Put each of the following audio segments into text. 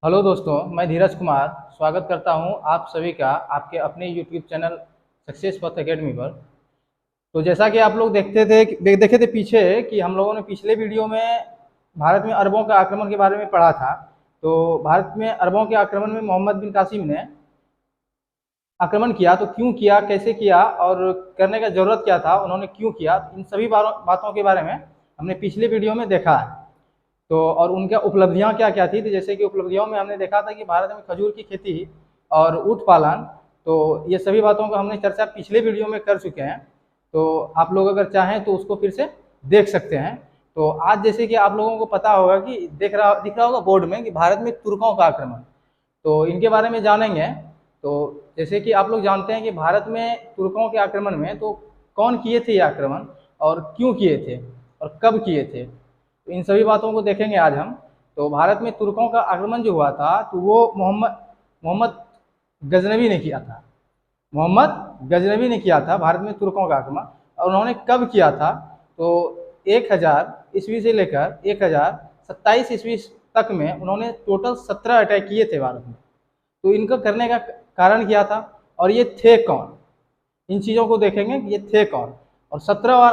Hello दोस्तों, मैं धीरज कुमार स्वागत करता हूं आप सभी का आपके अपने यूट्यूब चैनल सक्सेस पथ एकेडमी पर। तो जैसा कि आप लोग देखे थे पीछे कि हम लोगों ने पिछले वीडियो में भारत में अरबों के आक्रमण के बारे में पढ़ा था। तो भारत में अरबों के आक्रमण में मोहम्मद बिन कासिम ने आक्रमण किया, तो क्यों किया, कैसे किया और करने का ज़रूरत क्या था, उन्होंने क्यों किया, इन सभी बातों के बारे में हमने पिछले वीडियो में देखा है। तो और उनका उपलब्धियां क्या क्या थी, तो जैसे कि उपलब्धियों में हमने देखा था कि भारत में खजूर की खेती और ऊँट पालन, तो ये सभी बातों को हमने चर्चा पिछले वीडियो में कर चुके हैं। तो आप लोग अगर चाहें तो उसको फिर से देख सकते हैं। तो आज जैसे कि आप लोगों को पता होगा कि दिख रहा होगा बोर्ड में कि भारत में तुर्कों का आक्रमण, तो इनके बारे में जानेंगे। तो जैसे कि आप लोग जानते हैं कि भारत में तुर्कों के आक्रमण में तो कौन किए थे ये आक्रमण और क्यों किए थे और कब किए थे, तो इन सभी बातों को देखेंगे आज हम। तो भारत में तुर्कों का आक्रमण जो हुआ था तो वो मोहम्मद गजनवी ने किया था। मोहम्मद गजनवी ने किया था भारत में तुर्कों का आक्रमण। और उन्होंने कब किया था, तो 1000 ईस्वी से लेकर 1027 ईस्वी तक में उन्होंने टोटल 17 अटैक किए थे भारत में। तो इनका करने का कारण क्या था और ये थे कौन, इन चीज़ों को देखेंगे कि ये थे कौन और 17 बार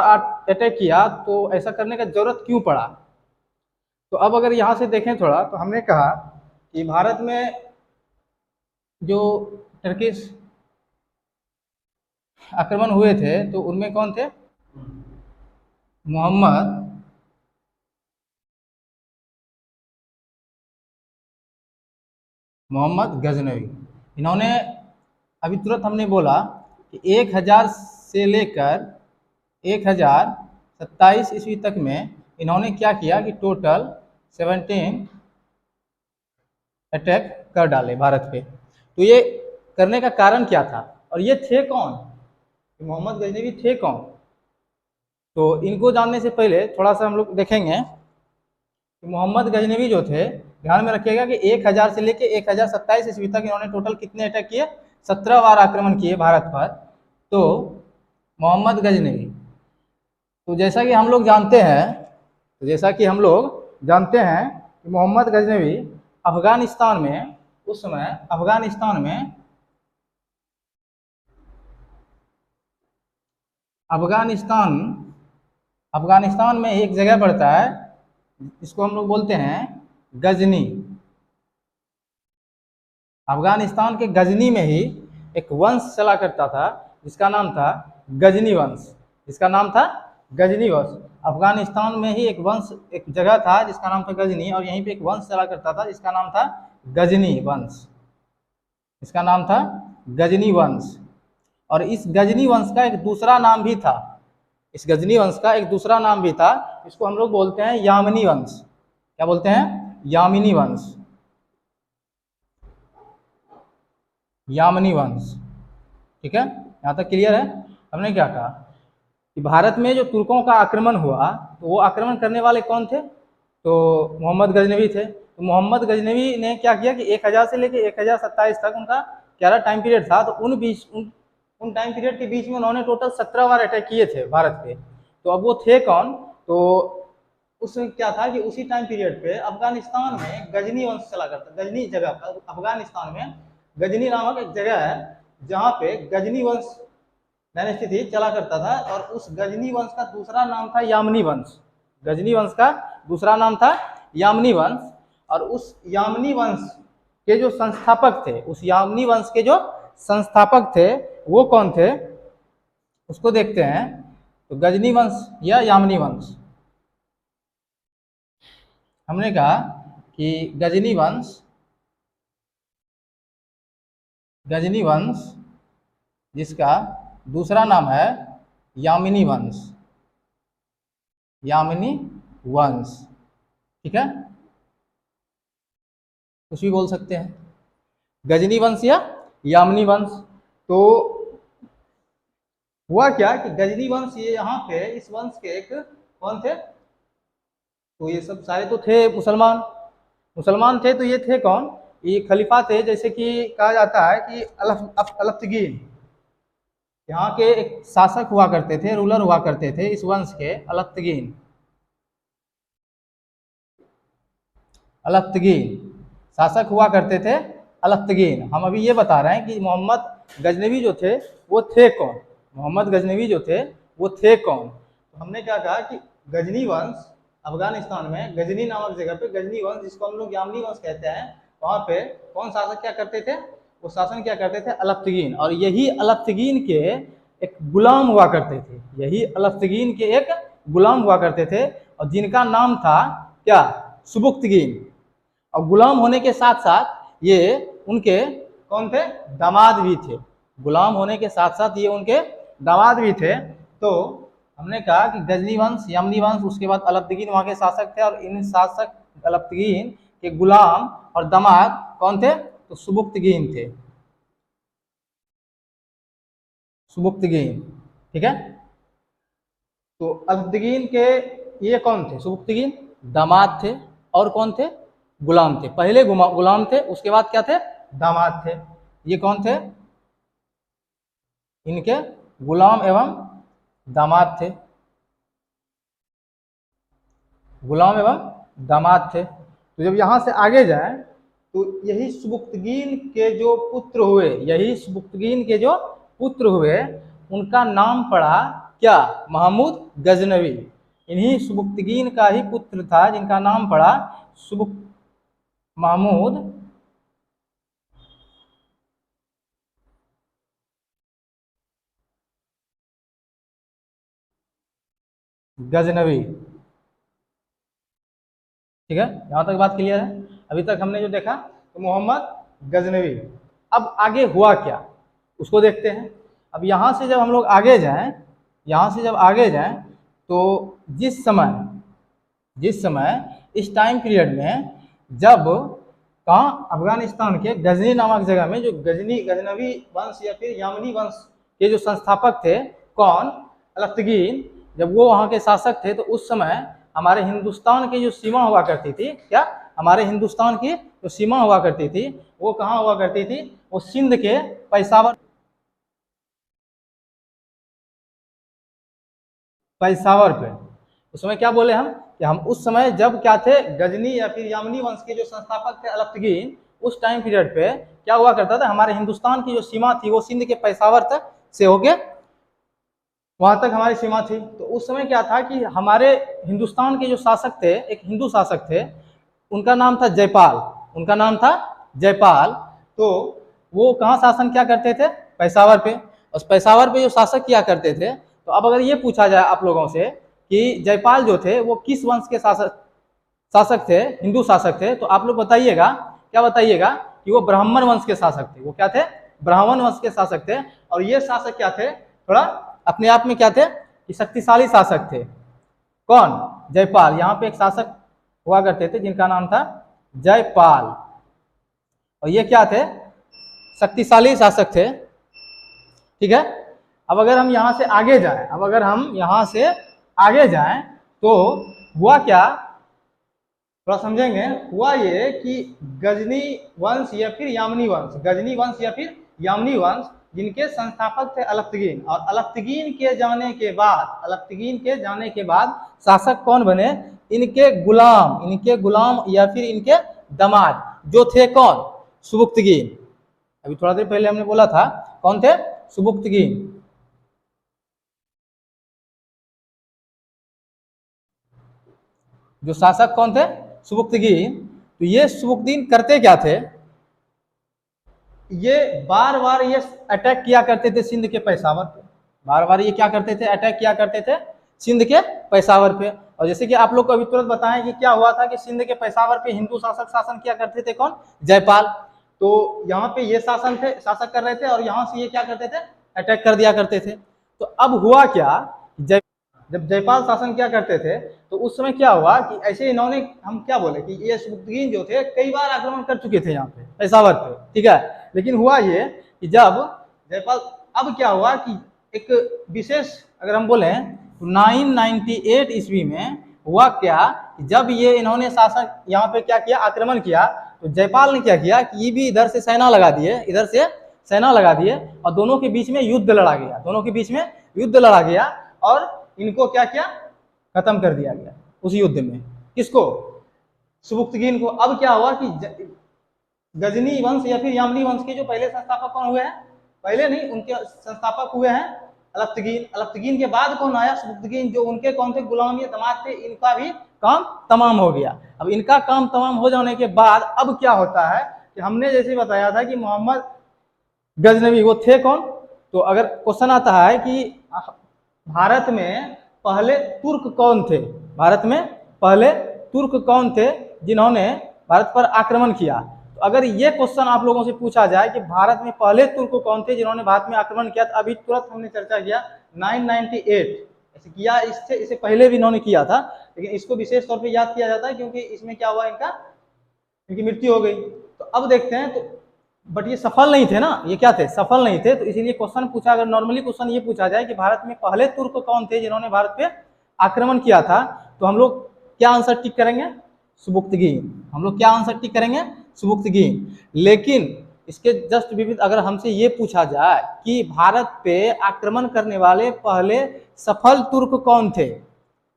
अटैक किया, तो ऐसा करने का जरूरत क्यों पड़ा। तो अब अगर यहाँ से देखें थोड़ा, तो हमने कहा कि भारत में जो टर्किश आक्रमण हुए थे तो उनमें कौन थे, मोहम्मद गजनवी। इन्होंने अभी तुरंत हमने बोला कि 1000 से लेकर 1027 ईस्वी तक में इन्होंने क्या किया कि टोटल 17 अटैक कर डाले भारत पे। तो ये करने का कारण क्या था और ये थे कौन, मोहम्मद गजनवी थे कौन। तो इनको जानने से पहले थोड़ा सा हम लोग देखेंगे कि मोहम्मद गजनवी जो थे, ध्यान में रखिएगा कि 1000 से लेकर 1027 ईस्वी तक इन्होंने टोटल कितने अटैक किए, 17 बार आक्रमण किए भारत पर। तो मोहम्मद गजनवी, तो जैसा कि हम लोग जानते हैं कि मोहम्मद गजनवी अफगानिस्तान में, उस समय अफगानिस्तान में एक जगह पड़ता है, इसको हम लोग बोलते हैं गजनी। अफगानिस्तान के गजनी में ही एक वंश चला करता था जिसका नाम था गजनी वंश। अफगानिस्तान में ही एक जगह था जिसका नाम था गजनी, और यहीं पे एक वंश चला करता था जिसका नाम था गजनी वंश। और इस गजनी वंश का एक दूसरा नाम भी था, इसको हम लोग बोलते हैं यामिनी वंश। क्या बोलते हैं, यामिनी वंश। ठीक है, यहाँ तक क्लियर है। हमने क्या कहा कि भारत में जो तुर्कों का आक्रमण हुआ तो वो आक्रमण करने वाले कौन थे, तो मोहम्मद गजनवी थे। तो मोहम्मद गजनवी ने क्या किया कि 1000 से लेकर 1027 तक उनका 11 टाइम पीरियड था। तो उन टाइम पीरियड के बीच में उन्होंने टोटल 17 बार अटैक किए थे भारत पे। तो अब वो थे कौन, तो उसमें क्या था कि उसी टाइम पीरियड पे अफगानिस्तान में गजनी वंश चला करता, गजनी जगह पर अफगानिस्तान में गजनी नामक एक जगह है जहाँ पे गजनी वंश डायनेस्टी थी चला करता था। और उस गजनी वंश का दूसरा नाम था यामिनी वंश। गजनी वंश का दूसरा नाम था यामिनी वंश। और उस यामिनी वंश के जो संस्थापक थे वो कौन थे, उसको देखते हैं। तो गजनी वंश या यामिनी वंश, हमने कहा कि गजनी वंश जिसका दूसरा नाम है यामिनी वंश। ठीक है, कुछ भी बोल सकते हैं, गजनी वंश या यामिनी वंश। तो हुआ क्या कि गजनी वंश, ये यहाँ पे इस वंश के एक कौन थे, तो ये सब सारे तो थे मुसलमान थे। तो ये थे कौन, ये खलीफा थे। जैसे कि कहा जाता है कि अलफ्तगीन, यहाँ के एक शासक हुआ करते थे, रूलर हुआ करते थे इस वंश के, अलफ्तगीन। शासक हुआ करते थे अलख्तगीन। हम अभी ये बता रहे हैं कि मोहम्मद गजनवी जो थे वो थे कौन, मोहम्मद गजनवी जो थे वो थे कौन। तो हमने क्या कहा कि गजनी वंश अफगानिस्तान में गजनी नामक जगह पे गजनी वंश, जिसको हम लोग यामनी वंश कहते हैं, वहाँ पे कौन शासक क्या करते थे, वो शासन क्या करते थे, अलख्तगीन। और यही अलख्तगीन के एक गुलाम हुआ करते थे, यही अलख्तगीन के एक गुलाम हुआ करते थे, और जिनका नाम था क्या, सुबुक्तगीन। और गुलाम होने के साथ साथ ये उनके कौन थे, दामाद भी थे। गुलाम होने के साथ साथ ये उनके दामाद भी थे। तो हमने कहा कि गजनी वंश, यमनी वंश, उसके बाद अलख्तगीन वहाँ के शासक थे, और इन शासक अलख्तगीन के गुलाम और दामाद कौन थे, तो सुबुक्तगीन थे, सुबुक्तगीन। ठीक है, तो अलख्तगीन के ये कौन थे, सुबुक्तगीन दामाद थे, और कौन थे, गुलाम थे। पहले गुलाम थे, उसके बाद क्या थे, दामाद थे। ये कौन थे, इनके गुलाम एवं दामाद थे, गुलाम एवं दामाद थे। तो जब यहाँ से आगे जाएं तो यही सुबुक्तगीन के जो पुत्र हुए, यही सुबुक्तगीन के जो पुत्र हुए, उनका नाम पड़ा क्या, महमूद गजनवी। इन्हीं सुबुक्तगीन का ही पुत्र था जिनका नाम पड़ा महमूद गजनवी। ठीक है, यहाँ तक बात क्लियर है। अभी तक हमने जो देखा तो मोहम्मद गजनवी। अब आगे हुआ क्या उसको देखते हैं। अब यहाँ से जब हम लोग आगे जाएं, यहाँ से जब आगे जाएं तो जिस समय इस टाइम पीरियड में जब कहाँ, अफगानिस्तान के गजनी नामक जगह में जो गजनवी वंश या फिर यामनी वंश के जो संस्थापक थे, कौन, अलख्तगीन, जब वो वहाँ के शासक थे, तो उस समय हमारे हिंदुस्तान की जो सीमा हुआ करती थी, क्या, हमारे हिंदुस्तान की जो सीमा हुआ करती थी वो कहाँ हुआ करती थी, वो सिंध के पेशावर पे। उस समय क्या बोले हम कि हम उस समय जब क्या थे, गजनी या फिर यामनी वंश के जो संस्थापक थे अलख्तगीन, उस टाइम पीरियड पे क्या हुआ करता था, हमारे हिंदुस्तान की जो सीमा थी वो सिंध के पेशावर तक से होके वहां तक हमारी सीमा थी। तो उस समय क्या था कि हमारे हिंदुस्तान के जो शासक थे, एक हिंदू शासक थे, उनका नाम था जयपाल, उनका नाम था जयपाल। तो वो कहाँ शासन क्या करते थे, पेशावर पे। उस पेशावर पे जो शासक किया करते थे, तो अब अगर ये पूछा जाए आप लोगों से कि जयपाल जो थे वो किस वंश के शासक थे, हिंदू शासक थे, तो आप लोग बताइएगा, क्या बताइएगा, कि वो ब्राह्मण वंश के शासक थे। वो क्या थे, ब्राह्मण वंश के शासक थे। और ये शासक क्या थे, थोड़ा अपने आप में क्या थे, कि शक्तिशाली शासक थे। कौन, जयपाल। यहाँ पे एक शासक हुआ करते थे जिनका नाम था जयपाल, और ये क्या थे, शक्तिशाली शासक थे। ठीक है, अब अगर हम यहाँ से आगे जाएं, तो हुआ क्या, थोड़ा समझेंगे। हुआ ये कि गजनी वंश या फिर यामनी वंश, गजनी वंश या फिर यामनी वंश, जिनके संस्थापक थे अलख्तगीन, और अलख्तगीन के जाने के बाद शासक कौन बने, इनके गुलाम या फिर इनके दामाद, जो थे कौन, सुबुक्तगीन। अभी थोड़ा देर पहले हमने बोला था कौन थे, सुबुक्तगीन। जो शासक कौन थे, सुबुक्तगीन। तो ये सुबुक्तगीन करते क्या थे, ये बार बार ये अटैक किया करते थे सिंध के पेशावर पे, बार बार ये क्या करते थे, अटैक किया करते थे सिंध के पेशावर पे। और जैसे कि आप लोग को अभी तुरंत बताएं कि क्या हुआ था कि सिंध के पेशावर पे हिंदू शासन किया करते थे, कौन, जयपाल। तो यहाँ पे ये शासक कर रहे थे, और यहाँ से ये क्या करते थे, अटैक कर दिया करते थे। तो अब हुआ क्या, जब जयपाल शासन क्या करते थे, तो उस समय क्या हुआ कि ऐसे इन्होंने, हम क्या बोले कि ये सुबुक्तगीन जो थे कई बार आक्रमण कर चुके थे यहाँ पे पेशावर पे। ठीक है, लेकिन हुआ ये कि जब जयपाल, अब क्या हुआ कि एक विशेष अगर हम बोले तो 998 ईस्वी में हुआ क्या कि जब ये इन्होंने शासन यहाँ पे क्या किया, आक्रमण किया, तो जयपाल ने क्या किया कि ये भी इधर से सेना लगा दिए, और दोनों के बीच में युद्ध लड़ा गया, और इनको क्या किया, खत्म कर दिया गया उस युद्ध में। किसको, सुबुक्तगीन को। अब क्या हुआ कि गजनी वंश या फिर यामनी वंश के जो पहले संस्थापक कौन हुए हैं? पहले नहीं, उनके संस्थापक हुए हैं अलफ्तगीन। अलफ्तगीन के बाद कौन आया? सबुक्तगीन, जो उनके कौन थे? गुलाम या दामाद थे। इनका भी काम तमाम हो गया। अब इनका काम तमाम हो जाने के बाद अब क्या होता है कि हमने जैसे बताया था कि मोहम्मद गजनवी वो थे कौन? तो अगर क्वेश्चन आता है कि भारत में पहले तुर्क कौन थे, भारत में पहले तुर्क कौन थे जिन्होंने भारत पर आक्रमण किया, तो अगर ये क्वेश्चन आप लोगों से पूछा जाए कि भारत में पहले तुर्क कौन थे जिन्होंने भारत में आक्रमण किया, तो अभी तुरंत हमने चर्चा किया 998 ऐसे किया, इससे पहले भी इन्होंने किया था, लेकिन इसको विशेष तौर पे याद किया जाता है क्योंकि इसमें क्या हुआ, इनकी मृत्यु हो गई। तो अब देखते हैं, तो बट ये सफल नहीं थे ना, ये क्या थे? सफल नहीं थे। तो इसीलिए क्वेश्चन पूछा, अगर नॉर्मली क्वेश्चन ये पूछा जाए कि भारत में पहले तुर्क कौन थे जिन्होंने भारत पे आक्रमण किया था, तो हम लोग क्या आंसर टिक करेंगे? सुबुक्तगीन। हम लोग क्या आंसर टिक करेंगे? सुबुक्तगीन। लेकिन इसके जस्ट विपरीत अगर हमसे ये पूछा जाए कि भारत पे आक्रमण करने वाले पहले सफल तुर्क कौन थे,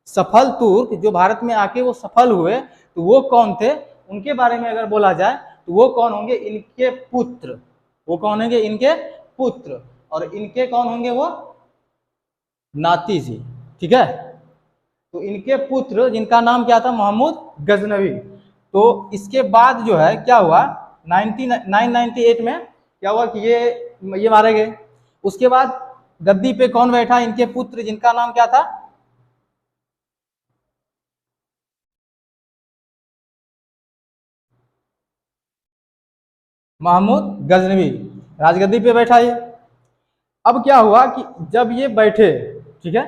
सफल तुर्क जो भारत में आके वो सफल हुए, तो वो कौन थे, उनके बारे में अगर बोला जाए तो वो कौन होंगे? इनके पुत्र। वो कौन होंगे? इनके पुत्र। और इनके कौन होंगे? वो नाती जी। ठीक है, तो इनके पुत्र जिनका नाम क्या था? मोहम्मद गजनवी। तो इसके बाद जो है क्या हुआ, 998 में क्या हुआ कि ये मारे गए। उसके बाद गद्दी पे कौन बैठा? इनके पुत्र जिनका नाम क्या था? महमूद गजनवी राजगद्दी पे बैठा ये। अब क्या हुआ कि जब ये बैठे, ठीक है,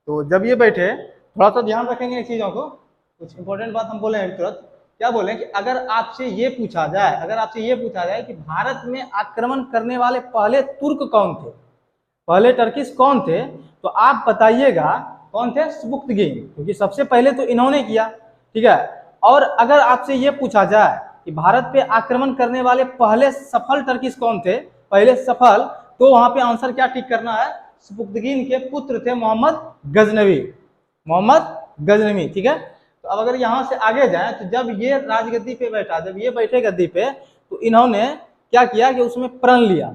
तो जब ये बैठे, थोड़ा सा ध्यान रखेंगे इन चीजों को, कुछ इंपॉर्टेंट बात हम बोले हैं तुरंत। क्या बोले कि अगर आपसे ये पूछा जाए, अगर आपसे ये पूछा जाए कि भारत में आक्रमण करने वाले पहले तुर्क कौन थे, पहले टर्किश कौन थे, तो आप बताइएगा कौन थे? सुबुक्तगीन, क्योंकि सबसे पहले तो इन्होंने किया। ठीक है, और अगर आपसे ये पूछा जाए कि भारत पे आक्रमण करने वाले पहले सफल टर्किश कौन थे, पहले सफल, तो वहां पे आंसर क्या टिक करना है? सुबुक्तगीन के पुत्र थे मोहम्मद गजनवी, मोहम्मद गजनवी। ठीक है, तो अब अगर यहाँ से आगे जाए, तो जब ये राजगद्दी पे बैठा, जब ये बैठे गद्दी पे, तो इन्होंने क्या किया कि उसमें प्रण लिया।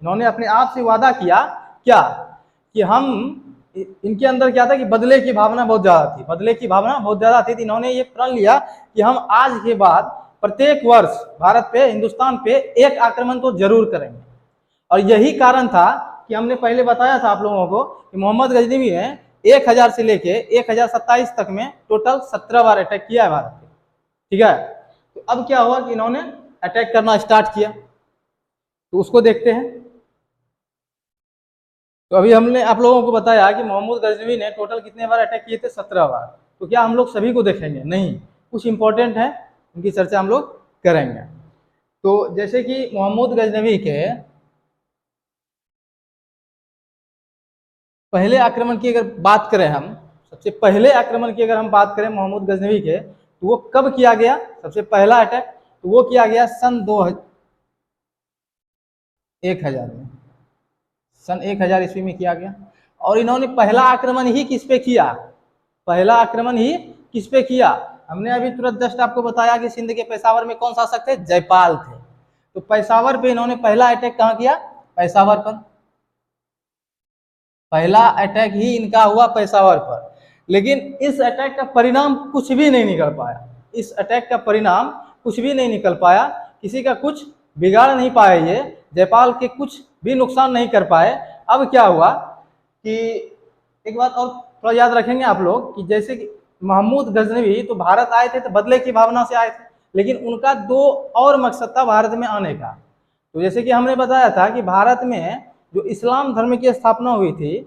इन्होंने अपने आप से वादा किया क्या कि हम, इनके अंदर क्या था कि बदले की भावना बहुत ज्यादा थी, बदले की भावना बहुत ज्यादा थी। तो इन्होंने ये प्रण लिया कि हम आज के बाद प्रत्येक वर्ष भारत पे, हिंदुस्तान पे एक आक्रमण तो जरूर करेंगे। और यही कारण था कि हमने पहले बताया था आप लोगों को कि मोहम्मद गजनवी ने 1000 से लेके 1027 तक में टोटल 17 बार अटैक किया है भारत पे। ठीक है, तो अब क्या हुआ कि इन्होंने अटैक करना स्टार्ट किया, तो उसको देखते हैं। तो अभी हमने आप लोगों को बताया कि मोहम्मद गजनवी ने टोटल कितने बार अटैक किए थे? 17 बार। तो क्या हम लोग सभी को देखेंगे? नहीं, कुछ इंपॉर्टेंट है, उनकी चर्चा हम लोग करेंगे। तो जैसे कि मोहम्मद गजनवी के पहले आक्रमण की अगर बात करें, हम सबसे पहले आक्रमण की अगर हम बात करें मोहम्मद गजनवी के, तो वो कब किया गया सबसे पहला अटैक? तो वो किया गया सन 1000 में, सन 1000 ईस्वी में किया गया। और इन्होंने पहला आक्रमण ही किस पे किया? पहला आक्रमण ही किस पे किया? हमने अभी तुरंत जस्ट आपको बताया कि सिंध के पेशावर में कौन शासक थे? जयपाल थे। तो पेशावर पे इन्होंने पहला अटैक कहाँ किया? पेशावर पर। पहला अटैक ही इनका हुआ पेशावर पर। लेकिन इस अटैक का परिणाम कुछ भी नहीं निकल पाया, इस अटैक का परिणाम कुछ भी नहीं निकल पाया, किसी का कुछ बिगाड़ नहीं पाए, ये जयपाल के कुछ भी नुकसान नहीं कर पाए। अब क्या हुआ कि एक बात और थोड़ा याद रखेंगे आप लोग कि जैसे कि महमूद गजनवी तो भारत आए थे तो बदले की भावना से आए थे, लेकिन उनका दो और मकसद था भारत में आने का। तो जैसे कि हमने बताया था कि भारत में जो इस्लाम धर्म की स्थापना हुई थी,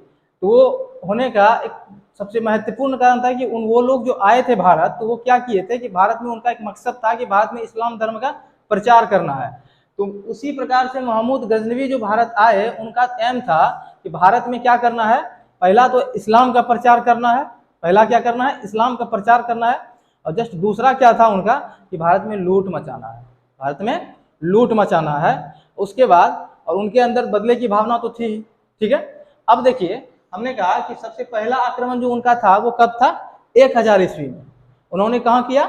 तो वो होने का एक सबसे महत्वपूर्ण कारण था कि वो लोग जो आए थे भारत, तो वो क्या किए थे कि भारत में उनका एक मकसद था कि भारत में इस्लाम धर्म का प्रचार करना है। तो उसी प्रकार से महमूद गजनवी जो भारत आए, उनका एम था कि भारत में क्या करना है? पहला तो इस्लाम का प्रचार करना है, पहला क्या करना है? इस्लाम का प्रचार करना है। और जस्ट दूसरा क्या था उनका कि भारत में लूट मचाना है, भारत में लूट मचाना है। उसके बाद और उनके अंदर बदले की भावना तो थी ही। ठीक है, अब देखिए हमने कहा कि सबसे पहला आक्रमण जो उनका था वो कब था? 1000 ईस्वी में। उन्होंने कहाँ किया?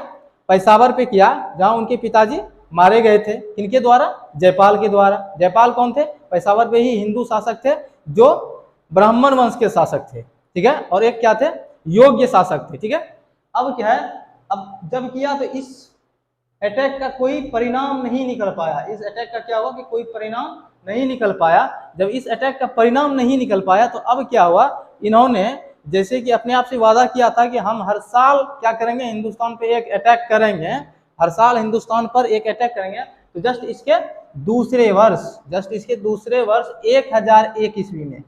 पेशावर पे किया, जहाँ उनके पिताजी मारे गए थे। किनके द्वारा? जयपाल के द्वारा। जयपाल कौन थे? पेशावर पे ही हिंदू शासक थे जो ब्राह्मण वंश के शासक थे, ठीक है, और एक क्या थे? योग्य शासक थे, ठीक है। अब क्या है, अब जब किया तो इस अटैक का कोई परिणाम नहीं निकल पाया। इस अटैक का क्या हुआ कि कोई परिणाम नहीं निकल पाया। जब इस अटैक का परिणाम नहीं निकल पाया तो अब क्या हुआ, इन्होंने जैसे कि अपने आप से वादा किया था कि हम हर साल क्या करेंगे, हिंदुस्तान पे एक अटैक करेंगे, हर साल हिंदुस्तान पर एक अटैक करेंगे। तो जस्ट इसके दूसरे वर्ष 1001 ईस्वी में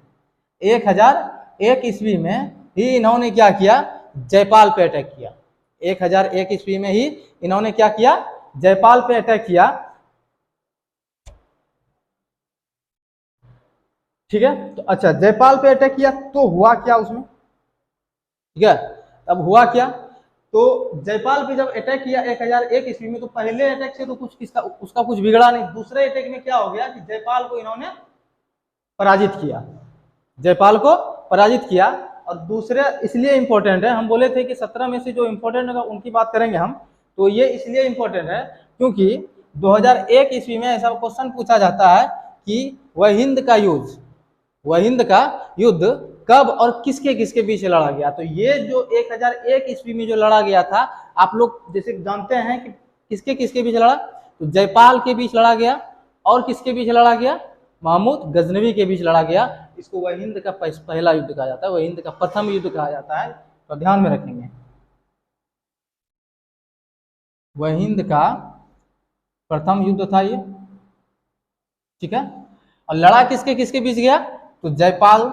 1001 ईस्वी में ही इन्होंने क्या किया, जयपाल पे अटैक किया। 1001 ईस्वी में ही इन्होंने क्या किया, जयपाल पे अटैक किया, ठीक है। तो अच्छा, जयपाल पे अटैक किया तो हुआ क्या उसमें, ठीक है। अब हुआ क्या, तो जयपाल पे जब अटैक किया 1001 ईस्वी में, तो पहले अटैक से तो कुछ किसका उसका कुछ बिगड़ा नहीं। दूसरे अटैक में क्या हो गया कि जयपाल को इन्होंने पराजित किया, जयपाल को पराजित किया। और दूसरे इसलिए इंपॉर्टेंट है, हम बोले थे कि 17 में से जो इंपॉर्टेंट होगा उनकी बात करेंगे हम, तो ये इसलिए इंपॉर्टेंट है क्योंकि 2001 ईस्वी में ऐसा क्वेश्चन पूछा जाता है कि वह हिंद का युद्ध कब और किसके किसके बीच लड़ा गया। तो ये जो 1001 ईस्वी में जो लड़ा गया था, आप लोग जैसे जानते हैं कि किसके किसके बीच लड़ा, तो जयपाल के बीच लड़ा गया और किसके बीच लड़ा गया, महमूद गजनवी के बीच लड़ा गया। इसको वह हिंद का पहला युद्ध कहा जाता है, वह हिंद का प्रथम युद्ध कहा जाता है, तो ध्यान में रखेंगे। वह हिंद का प्रथम युद्ध था ये, ठीक है। और लड़ा किसके किसके बीच गया, तो जयपाल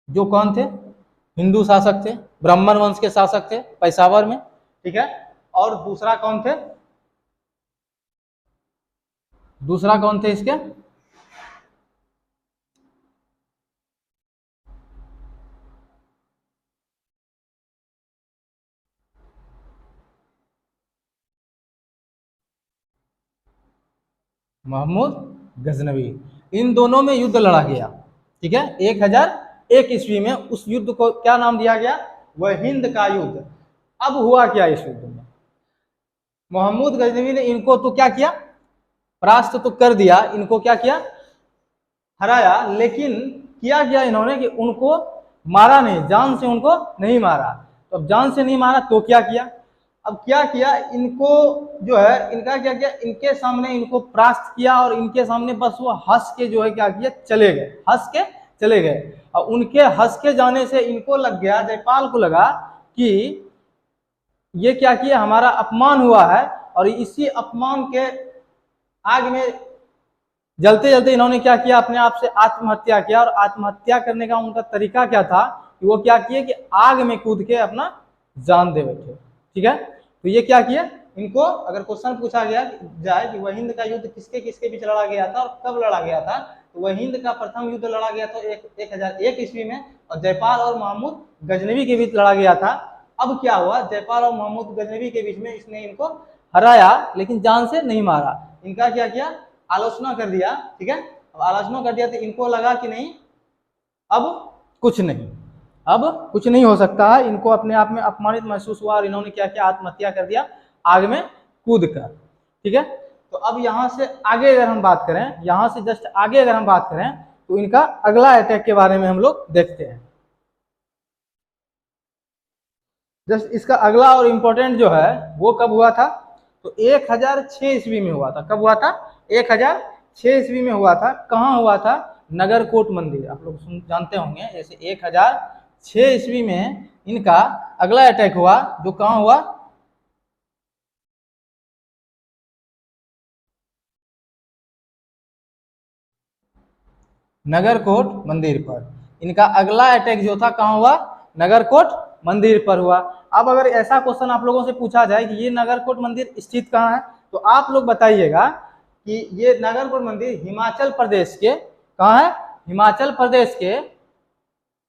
जो कौन थे, हिंदू शासक थे, ब्राह्मण वंश के शासक थे पेशावर में, ठीक है। और दूसरा कौन थे, इसके महमूद गजनवी। इन दोनों में युद्ध लड़ा गया, ठीक है, 1001 ईस्वी में। उस युद्ध को क्या नाम दिया गया, वह हिंद का युद्ध। अब हुआ क्या इस युद्ध में, महमूद गजनवी ने इनको तो क्या किया, परास्त तो कर दिया, इनको क्या किया, हराया। लेकिन किया क्या इन्होंने कि उनको मारा नहीं, जान से उनको नहीं मारा। तो अब जान से नहीं मारा तो क्या किया, अब क्या किया, इनको जो है इनका क्या किया, इनके सामने इनको परास्त किया और इनके सामने बस वो हंस के जो है क्या किया, चले गए, हंस के चले गए। और उनके हंस के जाने से इनको लग गया, जयपाल को लगा कि ये क्या किया, हमारा अपमान हुआ है। और इसी अपमान के आग में जलते जलते इन्होंने क्या किया, अपने आप से आत्महत्या किया। और आत्महत्या करने का उनका तरीका क्या था कि वो क्या किए कि आग में कूद के अपना जान दे बैठे, ठीक है। तो ये क्या किया, इनको अगर क्वेश्चन पूछा गया जाए कि वह हिंद का युद्ध किसके किसके बीच लड़ा गया था और कब लड़ा गया था, तो वह हिंद का प्रथम युद्ध लड़ा गया था 1001 ईस्वी में, और जयपाल और महमूद गजनवी के बीच लड़ा गया था। अब क्या हुआ, जयपाल और महमूद गजनवी के बीच में इसने इनको हराया लेकिन जान से नहीं मारा। इनका क्या किया, आलोचना कर दिया, ठीक है। अब आलोचना कर दिया तो इनको लगा कि नहीं, अब कुछ नहीं हो सकता है। इनको अपने आप में अपमानित महसूस हुआ और इन्होंने क्या किया, आत्महत्या कर दिया आग में कूद कर, ठीक है। तो अब यहां से आगे अगर हम बात करें, यहां से जस्ट आगे अगर हम बात करें, तो इनका अगला अटैक के बारे में हम लोग देखते हैं। जस्ट इसका अगला और इम्पोर्टेंट जो है वो कब हुआ था, तो 1006 ईस्वी में हुआ था। कब हुआ था, 1006 ईस्वी में हुआ था। कहाँ हुआ था, नगरकोट मंदिर। आप लोग जानते होंगे, जैसे 1006 ईस्वी में इनका अगला अटैक हुआ, जो कहाँ हुआ, नगरकोट मंदिर पर। इनका अगला अटैक जो था कहाँ हुआ, नगरकोट मंदिर पर हुआ। अब अगर ऐसा क्वेश्चन आप लोगों से पूछा जाए कि ये नगरकोट मंदिर स्थित कहाँ है, तो आप लोग बताइएगा कि ये नगरकोट मंदिर हिमाचल प्रदेश के, कहाँ है, हिमाचल प्रदेश के,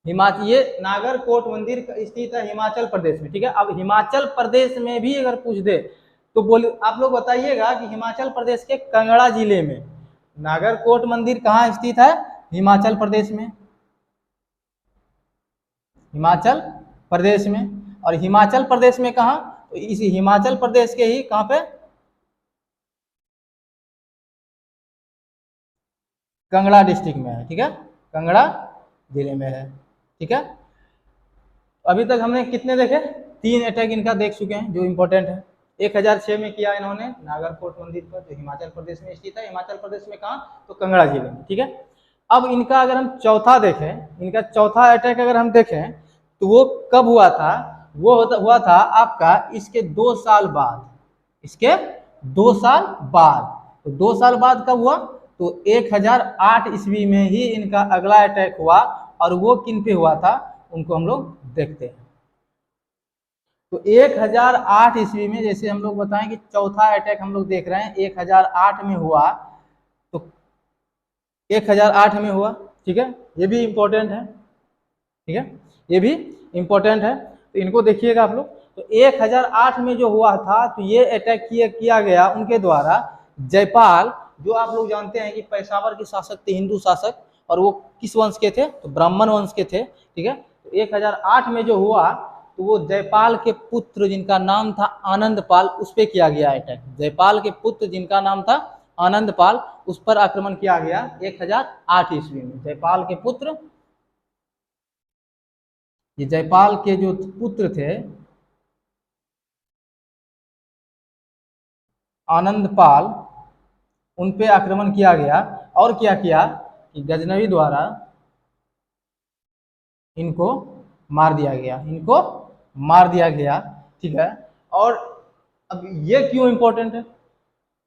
ये नागरकोट मंदिर स्थित है हिमाचल प्रदेश में, ठीक है। अब हिमाचल प्रदेश में भी अगर पूछ दे तो बोलिए, आप लोग बताइएगा कि हिमाचल प्रदेश के कांगड़ा जिले में नागरकोट मंदिर कहाँ स्थित है, हिमाचल प्रदेश में, हिमाचल प्रदेश में। और हिमाचल प्रदेश में कहाँ, तो इस हिमाचल प्रदेश के ही कहाँ पे, कांगड़ा डिस्ट्रिक्ट में है, ठीक है, कांगड़ा जिले में है, ठीक है। अभी तक हमने कितने देखे, 3 अटैक इनका देख चुके हैं जो इम्पोर्टेंट है। 1006 में किया इन्होंने नागरकोट मंदिर पर, जो हिमाचल प्रदेश में स्थित है। हिमाचल प्रदेश में कहाँ, तो कांगड़ा जिले में, ठीक है। अब इनका अगर हम चौथा देखें, इनका चौथा अटैक अगर हम देखें तो वो कब हुआ था, वो हुआ था आपका इसके 2 साल बाद, इसके 2 साल बाद। तो 2 साल बाद कब हुआ, तो 1008 ईस्वी में ही इनका अगला अटैक हुआ, और वो किन पे हुआ था उनको हम लोग देखते हैं। तो 1008 ईस्वी में, जैसे हम लोग बताएं कि चौथा अटैक हम लोग देख रहे हैं 1008 में हुआ, तो 1008 में हुआ, ठीक है, ये भी इम्पोर्टेंट है, ठीक है, ये भी इम्पोर्टेंट है। तो इनको देखिएगा आप लोग। तो 1008 में जो हुआ था, तो ये अटैक किया गया उनके द्वारा। जयपाल, जो आप लोग जानते हैं कि पेशावर के शासक थे, हिंदू शासक, और वो किस वंश के थे, तो ब्राह्मण वंश के थे, ठीक है। तो 1008 में जो हुआ, तो वो जयपाल के पुत्र जिनका नाम था आनंदपाल, उस पर किया गया अटैक। जयपाल के पुत्र जिनका नाम था आनंदपाल, उस पर आक्रमण किया गया 1008 ईस्वी में। जयपाल के पुत्र, ये जयपाल के जो पुत्र थे आनंदपाल, उन पे आक्रमण किया गया। और क्या किया कि गजनवी द्वारा इनको मार दिया गया, इनको मार दिया गया, ठीक है। और अब ये क्यों इंपॉर्टेंट है,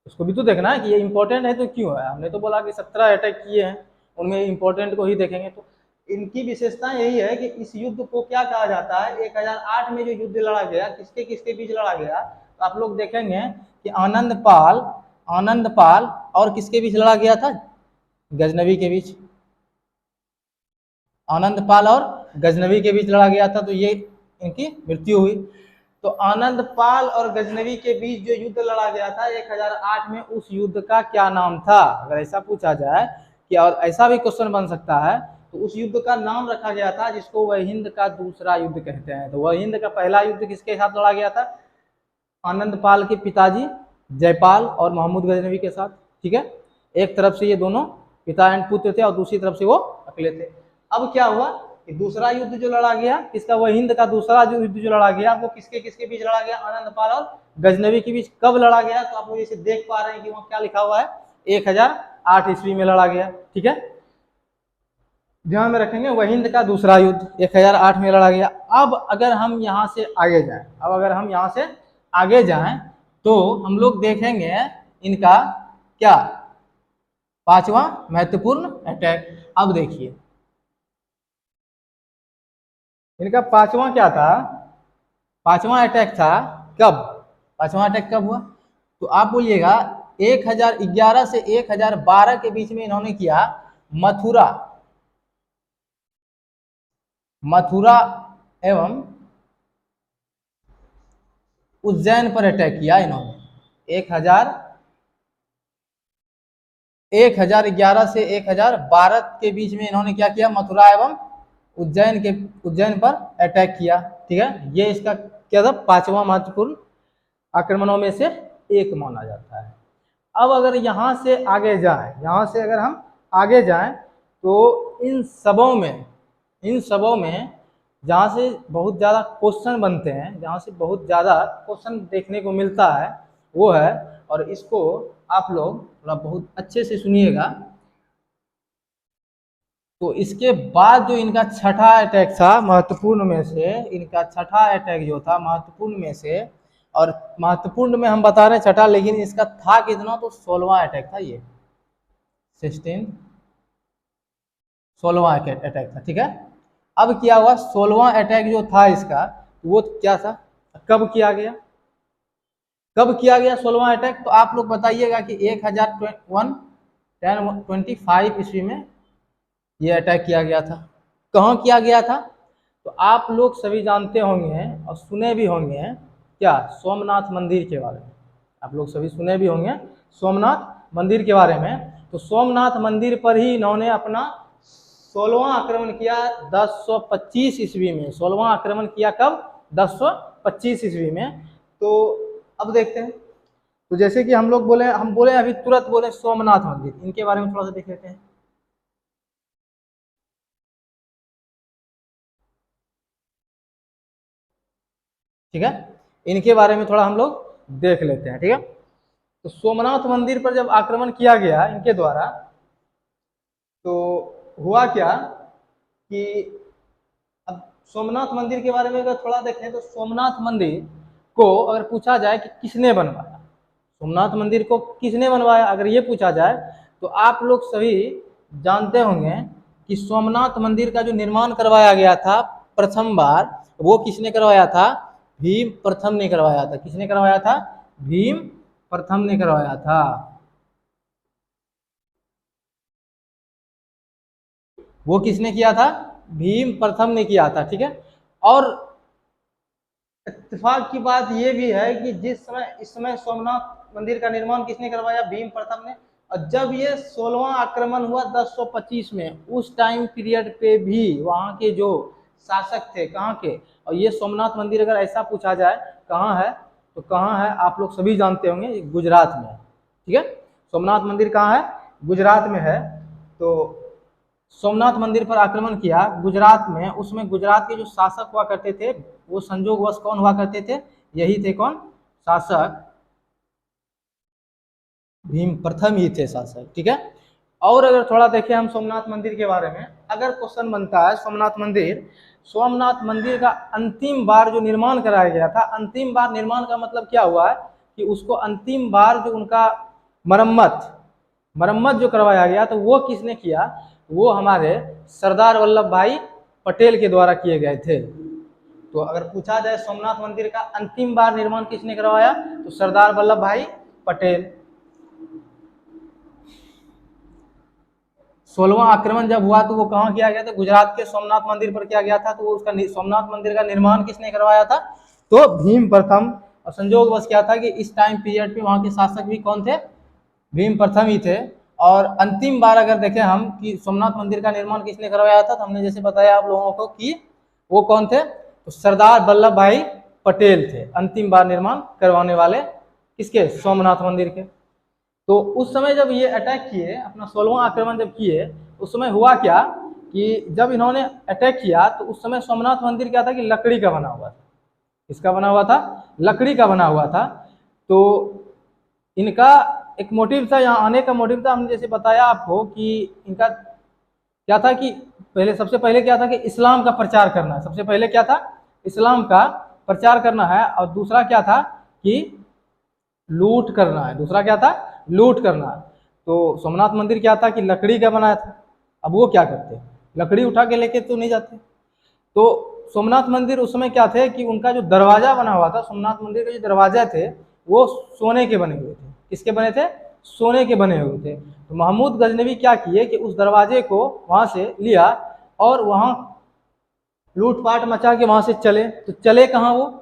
उसको भी तो देखना है कि ये इंपॉर्टेंट है तो क्यों है। हमने तो बोला कि 17 अटैक किए हैं, उनमें इंपॉर्टेंट को ही देखेंगे। तो इनकी विशेषता यही है कि इस युद्ध को क्या कहा जाता है, 1008 में जो युद्ध लड़ा गया, किसके किसके बीच लड़ा गया, तो आप लोग देखेंगे कि आनंदपाल और किसके बीच लड़ा गया था, गजनवी के बीच। आनंदपाल और गजनवी के बीच लड़ा गया था, तो ये इनकी मृत्यु हुई। तो आनंदपाल और गजनवी के बीच जो युद्ध लड़ा गया था 1008 में, उस युद्ध का क्या नाम था, अगर ऐसा पूछा जाए कि, और ऐसा भी क्वेश्चन बन सकता है, तो उस युद्ध का नाम रखा गया था जिसको वह हिंद का दूसरा युद्ध कहते हैं। तो वह हिंद का पहला युद्ध किसके साथ लड़ा गया था, आनंदपाल के पिताजी जयपाल और मोहम्मद गजनवी के साथ, ठीक है। एक तरफ से ये दोनों पिता एंड पुत्र थे और दूसरी तरफ से वो अकेले थे। अब क्या हुआ कि दूसरा युद्ध जो लड़ा गया किसका, वह हिंद का दूसरा जो युद्ध जो लड़ा गया, वो किसके किसके बीच लड़ा गया, आनंदपाल और गजनवी के बीच। कब लड़ा गया, तो आप लोग इसे देख पा रहे हैं कि वहां क्या लिखा हुआ है, 1008 ईस्वी में लड़ा गया, ठीक है। ध्यान में रखेंगे, वह हिंद का दूसरा युद्ध 1008 में लड़ा गया। अब अगर हम यहाँ से आगे जाएं, अब अगर हम यहाँ से आगे जाएं तो हम लोग देखेंगे इनका क्या, 5वां महत्वपूर्ण अटैक। अब देखिए इनका 5वां क्या था, 5वां अटैक था कब, 5वां अटैक कब हुआ, तो आप बोलिएगा 1011 से 1012 के बीच में इन्होंने किया मथुरा एवं उज्जैन पर अटैक किया इन्होंने। 1011 से 1012 के बीच में इन्होंने क्या किया, मथुरा एवं उज्जैन पर अटैक किया, ठीक है। ये इसका क्या था, 5वां महत्वपूर्ण आक्रमणों में से एक माना जाता है। अब अगर यहाँ से आगे जाएं, यहाँ से अगर हम आगे जाएं तो इन सबों में जहाँ से बहुत ज़्यादा क्वेश्चन बनते हैं, जहाँ से बहुत ज़्यादा क्वेश्चन देखने को मिलता है वो है, और इसको आप लोग थोड़ा बहुत अच्छे से सुनिएगा। तो इसके बाद जो इनका छठा अटैक था महत्वपूर्ण में से, इनका छठा अटैक जो था महत्वपूर्ण में से, और महत्वपूर्ण में हम बता रहे हैं छठा, लेकिन इसका था कितना, तो 16वां अटैक था ये, 16वां अटैक था, ठीक है। अब क्या हुआ, 16वां अटैक जो था इसका, वो क्या था, कब किया गया 16वां अटैक, तो आप लोग बताइएगा कि 1025 ईस्वी में ये अटैक किया गया था। कहाँ किया गया था, तो आप लोग सभी जानते होंगे और सुने भी होंगे क्या, सोमनाथ मंदिर के बारे में। आप लोग सभी सुने भी होंगे सोमनाथ मंदिर के बारे में। तो सोमनाथ मंदिर पर ही इन्होंने अपना 16वां आक्रमण किया 1025 ईस्वी में। 16वां आक्रमण किया कब, 1025 ईस्वी में। तो अब देखते हैं, तो जैसे कि हम बोले अभी तुरंत बोले सोमनाथ मंदिर, इनके बारे में थोड़ा सा देख लेते हैं। ठीक है, इनके बारे में थोड़ा हम लोग देख लेते हैं। ठीक है, तो सोमनाथ मंदिर पर जब आक्रमण किया गया इनके द्वारा, तो हुआ क्या कि अब सोमनाथ मंदिर के बारे में अगर थोड़ा देखें तो सोमनाथ मंदिर को अगर पूछा जाए कि किसने बनवाया, सोमनाथ मंदिर को किसने बनवाया, अगर ये पूछा जाए तो आप लोग सभी जानते होंगे कि सोमनाथ मंदिर का जो निर्माण करवाया गया था प्रथम बार, वो किसने करवाया था? भीम प्रथम ने करवाया था। किसने करवाया था? भीम प्रथम ने करवाया था। वो किसने किया था? भीम प्रथम ने किया था। ठीक है, और इत्तेफाक की बात यह भी है कि इस समय सोमनाथ मंदिर का निर्माण किसने करवाया? भीम प्रथम ने। और जब ये 16वां आक्रमण हुआ 1025 में, उस टाइम पीरियड पे भी वहां के जो शासक थे, कहाँ के, और ये सोमनाथ मंदिर अगर ऐसा पूछा जाए कहाँ है, तो कहाँ है आप लोग सभी जानते होंगे, गुजरात में है। ठीक है, सोमनाथ मंदिर कहाँ है? गुजरात में है। तो सोमनाथ मंदिर पर आक्रमण किया गुजरात में, उसमें गुजरात के जो शासक हुआ करते थे वो संजोगवश कौन हुआ करते थे? यही थे कौन? शासक भीम प्रथम ही थे शासक। ठीक है, और अगर थोड़ा देखें हम सोमनाथ मंदिर के बारे में, अगर क्वेश्चन बनता है सोमनाथ मंदिर का अंतिम बार जो निर्माण कराया गया था, अंतिम बार निर्माण का मतलब क्या हुआ है कि उसको अंतिम बार जो उनका मरम्मत जो करवाया गया तो वो किसने किया? वो हमारे सरदार वल्लभ भाई पटेल के द्वारा किए गए थे। तो अगर पूछा जाए सोमनाथ मंदिर का अंतिम बार निर्माण किसने करवाया, तो सरदार वल्लभ भाई पटेल। 16वां आक्रमण जब हुआ तो वो कहाँ किया गया था? गुजरात के सोमनाथ मंदिर पर किया गया था। तो उसका सोमनाथ मंदिर का निर्माण किसने करवाया था? तो भीम प्रथम। और संजोग बस क्या था कि इस टाइम पीरियड पे वहां के शासक भी कौन थे? भीम प्रथम ही थे। और अंतिम बार अगर देखें हम कि सोमनाथ मंदिर का निर्माण किसने करवाया था, तो हमने जैसे बताया आप लोगों को कि वो कौन थे? तो सरदार वल्लभ भाई पटेल थे अंतिम बार निर्माण करवाने वाले। किसके? सोमनाथ मंदिर के। तो उस समय जब ये अटैक किए, अपना 16वां आक्रमण जब किए, उस समय हुआ क्या कि जब इन्होंने अटैक किया तो उस समय सोमनाथ मंदिर क्या था कि लकड़ी का बना हुआ था। इसका बना हुआ था? लकड़ी का बना हुआ था। तो इनका एक मोटिव था, यहाँ आने का मोटिव था, हमने जैसे बताया आपको कि इनका क्या था कि सबसे पहले क्या था कि इस्लाम का प्रचार करना है। सबसे पहले क्या था? इस्लाम का प्रचार करना है। और दूसरा क्या था कि लूट करना है। दूसरा क्या था? लूट करना है। तो सोमनाथ मंदिर क्या था कि लकड़ी का बनाया था। अब वो क्या करते? लकड़ी उठा के लेके तो नहीं जाते। तो सोमनाथ मंदिर उस समय क्या थे कि उनका जो दरवाजा बना हुआ था, सोमनाथ मंदिर के जो दरवाजा थे वो सोने के बने हुए थे। किसके बने थे? सोने के बने हुए थे। तो महमूद गजनवी क्या किए कि उस दरवाजे को वहां से लिया और वहां लूटपाट मचा के वहां से चले। तो चले कहाँ? वो